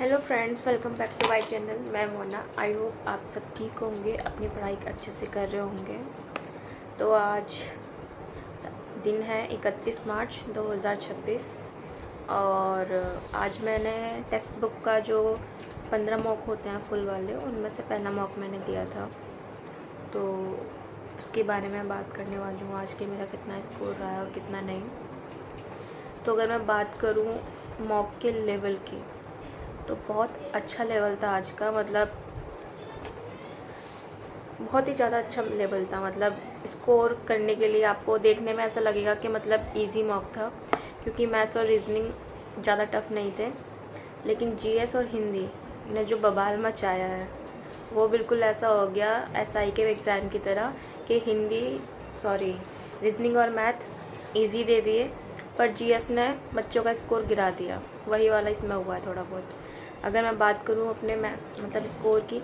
Hello friends, welcome back to my channel. मैं Mona. I hope आप सब ठीक होंगे, अपनी पढ़ाई अच्छे से कर रहे होंगे। तो आज दिन है 31 मार्च 2026 और आज मैंने टेक्स्ट बुक का जो 15 मॉक होते हैं फुल वाले, उनमें से पहला मॉक मैंने दिया था। तो उसके बारे में बात करने वाली हूँ आज कि मेरा कितना स्कोर रहा है और कितना नहीं। तो अगर मैं बात करूँ मॉक के लेवल की, तो बहुत अच्छा लेवल था आज का। मतलब बहुत ही ज़्यादा अच्छा लेवल था। मतलब स्कोर करने के लिए आपको देखने में ऐसा लगेगा कि मतलब इजी मॉक था, क्योंकि मैथ्स और रीजनिंग ज़्यादा टफ नहीं थे। लेकिन जीएस और हिंदी ने जो बवाल मचाया है वो बिल्कुल ऐसा हो गया एसआई के एग्ज़ाम की तरह कि रीजनिंग और मैथ इजी दे दिए, पर जीएस ने बच्चों का स्कोर गिरा दिया। वही वाला इसमें हुआ है थोड़ा बहुत। अगर मैं बात करूँ अपने मतलब स्कोर की,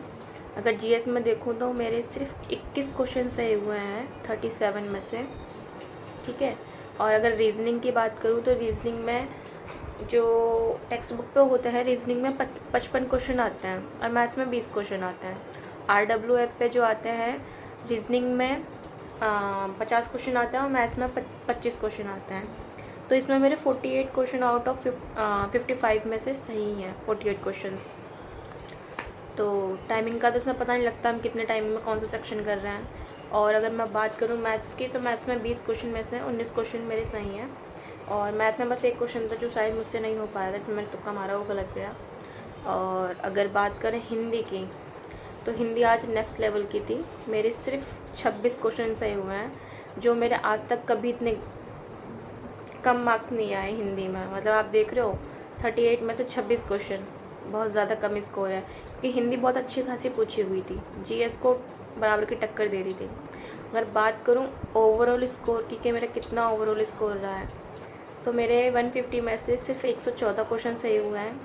अगर जीएस में देखूँ तो मेरे सिर्फ 21 क्वेश्चन सही हुए हैं 37 में से, ठीक है। और अगर रीजनिंग की बात करूँ तो रीजनिंग में जो टेक्स्ट बुक पे होते हैं, रीजनिंग में 55 क्वेश्चन आते हैं और मैथ्स में 20 क्वेश्चन आते हैं। RWF पे जो आते हैं रीजनिंग में 50 क्वेश्चन आते हैं और मैथ्स में 25 क्वेश्चन आते हैं। तो इसमें मेरे 48 क्वेश्चन आउट ऑफ 55 में से सही हैं, 48 क्वेश्चंस। तो टाइमिंग का तो इसमें पता नहीं लगता हम कितने टाइमिंग में कौन सा सेक्शन कर रहे हैं। और अगर मैं बात करूँ मैथ्स की, तो मैथ्स में 20 क्वेश्चन में से 19 क्वेश्चन मेरे सही हैं। और मैथ में बस एक क्वेश्चन था जो शायद मुझसे नहीं हो पाया था, इसमें मैंने तुक्का मारा, वो गलत गया। और अगर बात करें हिंदी की, तो हिंदी आज नेक्स्ट लेवल की थी। मेरे सिर्फ 26 क्वेश्चन सही हुए हैं, जो मेरे आज तक कभी इतने कम मार्क्स नहीं आए हिंदी में। मतलब आप देख रहे हो 38 में से 26 क्वेश्चन, बहुत ज़्यादा कम स्कोर है, क्योंकि हिंदी बहुत अच्छी खासी पूछी हुई थी, जीएस को बराबर की टक्कर दे रही थी। अगर बात करूं ओवरऑल स्कोर की कि मेरा कितना ओवरऑल स्कोर रहा है, तो मेरे 150 में से सिर्फ 114 क्वेश्चन सही हुए हैं,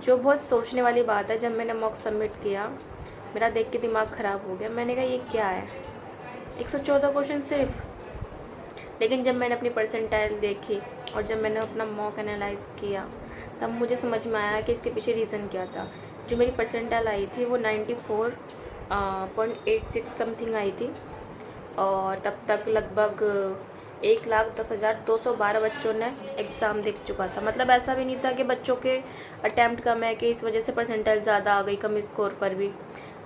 जो बहुत सोचने वाली बात है। जब मैंने मॉक सबमिट किया, मेरा देख के दिमाग ख़राब हो गया। मैंने कहा ये क्या है, 114 क्वेश्चन सिर्फ। लेकिन जब मैंने अपनी परसेंटाइल देखी और जब मैंने अपना मॉक एनालाइज किया, तब मुझे समझ में आया कि इसके पीछे रीज़न क्या था। जो मेरी परसेंटाइल आई थी वो 94.86 समथिंग आई थी, और तब तक लगभग 1,10,212 बच्चों ने एग्ज़ाम देख चुका था। मतलब ऐसा भी नहीं था कि बच्चों के अटैम्प्ट कम है कि इस वजह से परसेंटाइल ज़्यादा आ गई कम स्कोर पर भी।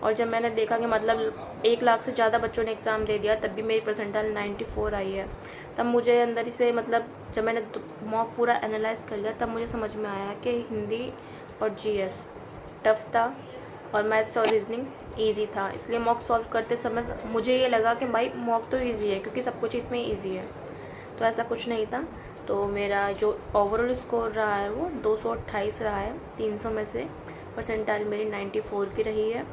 और जब मैंने देखा कि मतलब 1 लाख से ज़्यादा बच्चों ने एग्ज़ाम दे दिया, तब भी मेरी परसेंटाइल 94 आई है। तब मुझे अंदर ही से मतलब जब मैंने मॉक पूरा एनालाइज कर लिया, तब मुझे समझ में आया कि हिंदी और जीएस टफ था और मैथ्स और रीजनिंग ईजी था। इसलिए मॉक सॉल्व करते समय मुझे ये लगा कि भाई मॉक तो ईजी है, क्योंकि सब कुछ इसमें ईजी है। तो ऐसा कुछ नहीं था। तो मेरा जो ओवरऑल स्कोर रहा है वो 228 रहा है 300 में से। परसेंटाइल मेरी 94 की रही है।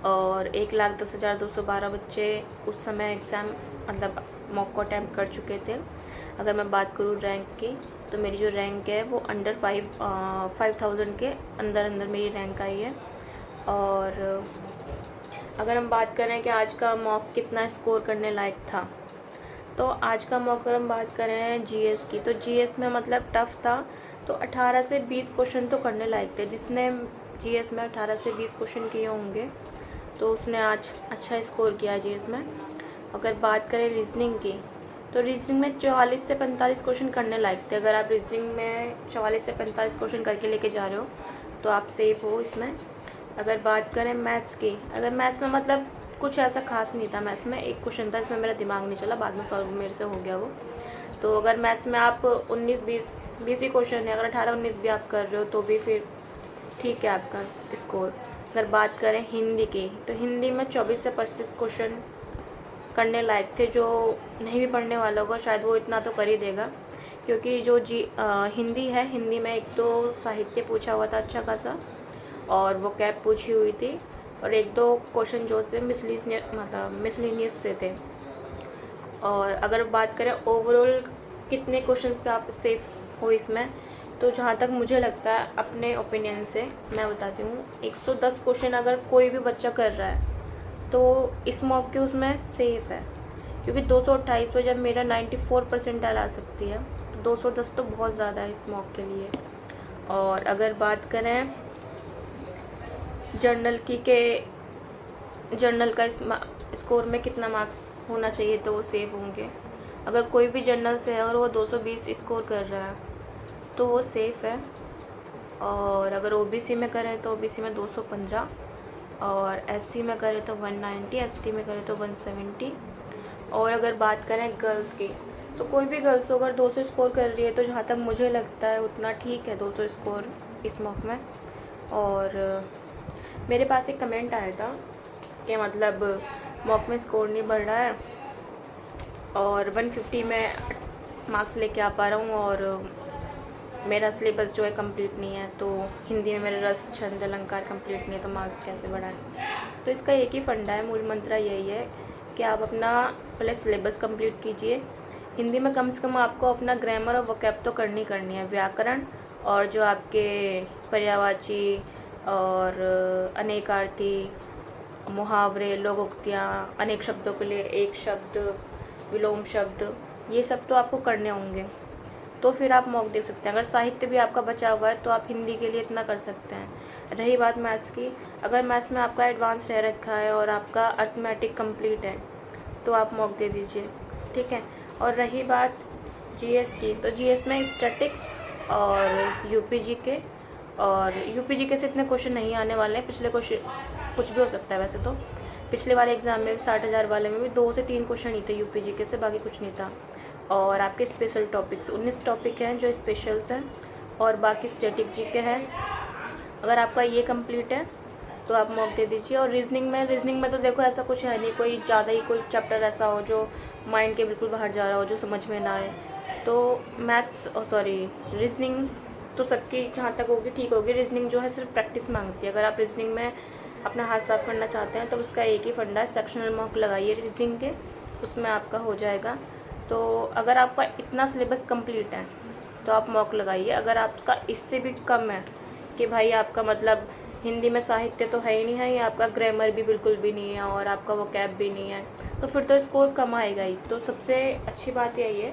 और 1,10,212 बच्चे उस समय एग्ज़ाम मतलब मॉक को अटैम्प्ट कर चुके थे। अगर मैं बात करूँ रैंक की, तो मेरी जो रैंक है वो अंडर 5000 के अंदर मेरी रैंक आई है। और अगर हम बात करें कि आज का मॉक कितना स्कोर करने लायक था, तो आज का मॉक अगर हम बात करें जीएस की, तो जीएस में मतलब टफ़ था, तो 18 से 20 क्वेश्चन तो करने लायक थे। जिसने जीएस में 18 से 20 क्वेश्चन किए होंगे तो उसने आज अच्छा स्कोर किया जीएस में। अगर बात करें रीजनिंग की, तो रीजनिंग में 44 से 45 क्वेश्चन करने लायक थे। अगर आप रीजनिंग में 44 से 45 क्वेश्चन करके लेके जा रहे हो तो आप सेफ हो इसमें। अगर बात करें मैथ्स की, अगर मैथ्स में मतलब कुछ ऐसा खास नहीं था। मैथ्स में एक क्वेश्चन था, इसमें मेरा दिमाग नहीं चला, बाद में सॉल्व मेरे से हो गया वो। तो अगर मैथ्स में आप 19-20 ही क्वेश्चन है, अगर 18-19 भी आप कर रहे हो तो भी फिर ठीक है आपका स्कोर। अगर बात करें हिंदी की, तो हिंदी में 24 से 25 क्वेश्चन करने लायक थे। जो नहीं भी पढ़ने वाला होगा शायद वो इतना तो कर ही देगा, क्योंकि जो हिंदी है, हिंदी में एक तो साहित्य पूछा हुआ था अच्छा खासा, और वो कैप पूछी हुई थी, और 1-2 क्वेश्चन जो थे मिसलिनियस से थे। और अगर बात करें ओवरऑल कितने क्वेश्चंस पे आप सेफ हो इसमें, तो जहाँ तक मुझे लगता है अपने ओपिनियन से मैं बताती हूँ, 110 क्वेश्चन अगर कोई भी बच्चा कर रहा है तो इस मॉक के उसमें सेफ़ है। क्योंकि 228 पर जब मेरा 94 परसेंटाइल आ सकती है, तो 210 तो बहुत ज़्यादा है इस मॉक के लिए। और अगर बात करें जर्नल जर्नल का स्कोर में कितना मार्क्स होना चाहिए तो वो सेव होंगे। अगर कोई भी जर्नल से है और वो 220 स्कोर कर रहा है तो वो सेफ़ है। और अगर ओबीसी में करें तो ओबीसी में 215, और एससी में करें तो 190, एसटी में करें तो 170। और अगर बात करें गर्ल्स की, तो कोई भी गर्ल्स अगर 200 स्कोर कर रही है तो जहाँ तक मुझे लगता है उतना ठीक है 200 स्कोर इस मॉक में। और मेरे पास एक कमेंट आया था कि मतलब मॉक में स्कोर नहीं बढ़ रहा है और 150 में मार्क्स लेके आ पा रहा हूँ और मेरा सिलेबस जो है कंप्लीट नहीं है, तो हिंदी में मेरा रस छंद अलंकार कंप्लीट नहीं है तो मार्क्स कैसे बढ़ाएं। तो इसका एक ही फंडा है, मूल मंत्र यही है कि आप अपना पहले सिलेबस कंप्लीट कीजिए। हिंदी में कम से कम आपको अपना ग्रामर और वोकैब तो करनी है, व्याकरण और जो आपके पर्यायवाची और अनेकार्थी, मुहावरे, लोकोक्तियाँ, अनेक शब्दों के लिए एक शब्द, विलोम शब्द, ये सब तो आपको करने होंगे, तो फिर आप मॉक दे सकते हैं। अगर साहित्य भी आपका बचा हुआ है तो आप हिंदी के लिए इतना कर सकते हैं। रही बात मैथ्स की, अगर मैथ्स में आपका एडवांस रह रखा है और आपका अर्थमेटिक कंप्लीट है तो आप मॉक दे दीजिए, ठीक है। और रही बात जीएस की, तो जीएस में स्टैटिक्स और यूपीजी के से इतने क्वेश्चन नहीं आने वाले हैं। पिछले क्वेश्चन कुछ भी हो सकता है वैसे तो, पिछले वाले एग्ज़ाम में भी 60,000 वाले में भी 2 से 3 क्वेश्चन ही थे यूपीजी के से, बाकी कुछ नहीं था। और आपके स्पेशल टॉपिक्स 19 टॉपिक हैं जो स्पेशल्स हैं और बाकी स्टैटिक जीके हैं। अगर आपका ये कंप्लीट है तो आप मॉक दे दीजिए। और रीजनिंग में तो देखो ऐसा कुछ है नहीं, कोई ज़्यादा ही कोई चैप्टर ऐसा हो जो माइंड के बिल्कुल बाहर जा रहा हो, जो समझ में ना आए। तो रीजनिंग तो सबकी जहाँ तक होगी ठीक होगी। रीजनिंग जो है सिर्फ प्रैक्टिस मांगती है। अगर आप रीजनिंग में अपना हाथ साफ करना चाहते हैं तो उसका एक ही फंडा है, सेक्शनल मॉक लगाइए रीजनिंग के, उसमें आपका हो जाएगा। तो अगर आपका इतना सिलेबस कंप्लीट है तो आप मॉक लगाइए। अगर आपका इससे भी कम है कि भाई आपका मतलब हिंदी में साहित्य तो है ही नहीं है, या आपका ग्रामर भी बिल्कुल भी नहीं है और आपका वोकैब भी नहीं है, तो फिर तो स्कोर कम आएगा ही। तो सबसे अच्छी बात यही है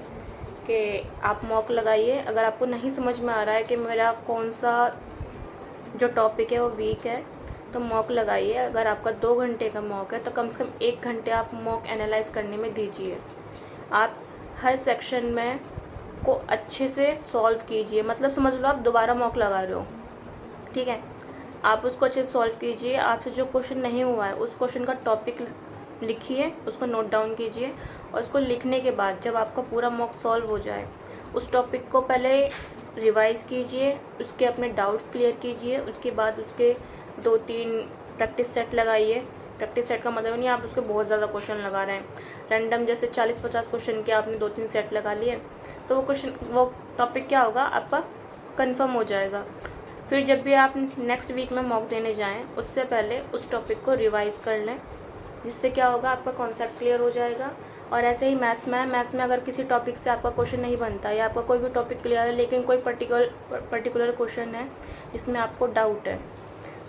कि आप मॉक लगाइए। अगर आपको नहीं समझ में आ रहा है कि मेरा कौन सा जो टॉपिक है वो वीक है तो मॉक लगाइए। अगर आपका 2 घंटे का मॉक है तो कम से कम 1 घंटे आप मॉक एनालाइज करने में दीजिए। आप हर सेक्शन में को अच्छे से सॉल्व कीजिए, मतलब समझ लो आप दोबारा मॉक लगा रहे हो, ठीक है। आप उसको अच्छे से सॉल्व कीजिए। आपसे जो क्वेश्चन नहीं हुआ है उस क्वेश्चन का टॉपिक लिखिए, उसको नोट डाउन कीजिए, और उसको लिखने के बाद जब आपका पूरा मॉक सॉल्व हो जाए उस टॉपिक को पहले रिवाइज़ कीजिए, उसके अपने डाउट्स क्लियर कीजिए। उसके बाद उसके 2-3 प्रैक्टिस सेट लगाइए। प्रैक्टिस सेट का मतलब नहीं आप उसके बहुत ज़्यादा क्वेश्चन लगा रहे हैं, रैंडम जैसे 40-50 क्वेश्चन के आपने 2-3 सेट लगा लिए तो वो टॉपिक क्या होगा आपका कंफर्म हो जाएगा। फिर जब भी आप नेक्स्ट वीक में मॉक देने जाएं उससे पहले उस टॉपिक को रिवाइज़ कर लें, जिससे क्या होगा आपका कॉन्सेप्ट क्लियर हो जाएगा। और ऐसे ही मैथ्स में अगर किसी टॉपिक से आपका क्वेश्चन नहीं बनता या आपका कोई भी टॉपिक क्लियर है लेकिन कोई पर्टिकुलर क्वेश्चन है जिसमें आपको डाउट है,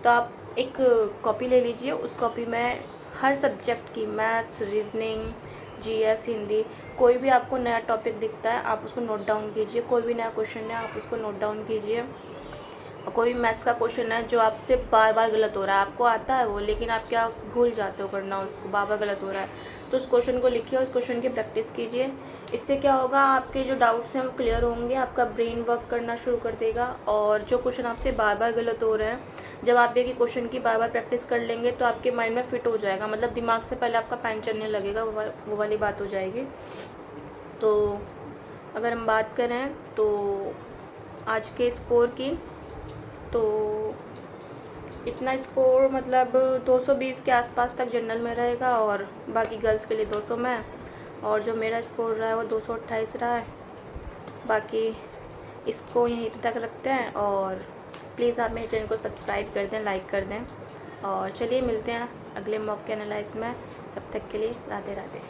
तो आप एक कॉपी ले लीजिए। उस कॉपी में हर सब्जेक्ट की मैथ्स, रीजनिंग, जीएस, हिंदी, कोई भी आपको नया टॉपिक दिखता है आप उसको नोट डाउन कीजिए। कोई भी नया क्वेश्चन है आप उसको नोट डाउन कीजिए। और कोई भी मैथ्स का क्वेश्चन है जो आपसे बार बार गलत हो रहा है, आपको आता है वो लेकिन आप क्या भूल जाते हो करना, उसको बार बार गलत हो रहा है, तो उस क्वेश्चन को लिखिए, उस क्वेश्चन की प्रैक्टिस कीजिए। इससे क्या होगा आपके जो डाउट्स हैं वो क्लियर होंगे, आपका ब्रेन वर्क करना शुरू कर देगा। और जो क्वेश्चन आपसे बार बार गलत हो रहे हैं, जब आप एक ही क्वेश्चन की बार बार प्रैक्टिस कर लेंगे तो आपके माइंड में फिट हो जाएगा, मतलब दिमाग से पहले आपका पैन चलने लगेगा, वो वाली बात हो जाएगी। तो अगर हम बात करें तो आज के स्कोर की, तो इतना स्कोर मतलब 220 के आसपास तक जनरल में रहेगा और बाकी गर्ल्स के लिए 200 में, और जो मेरा स्कोर रहा है वो 228 रहा है। बाकी इसको यहीं तक रखते हैं और प्लीज़ आप मेरे चैनल को सब्सक्राइब कर दें, लाइक कर दें। और चलिए मिलते हैं अगले मॉक के एनालाइज में, तब तक के लिए राधे राधे।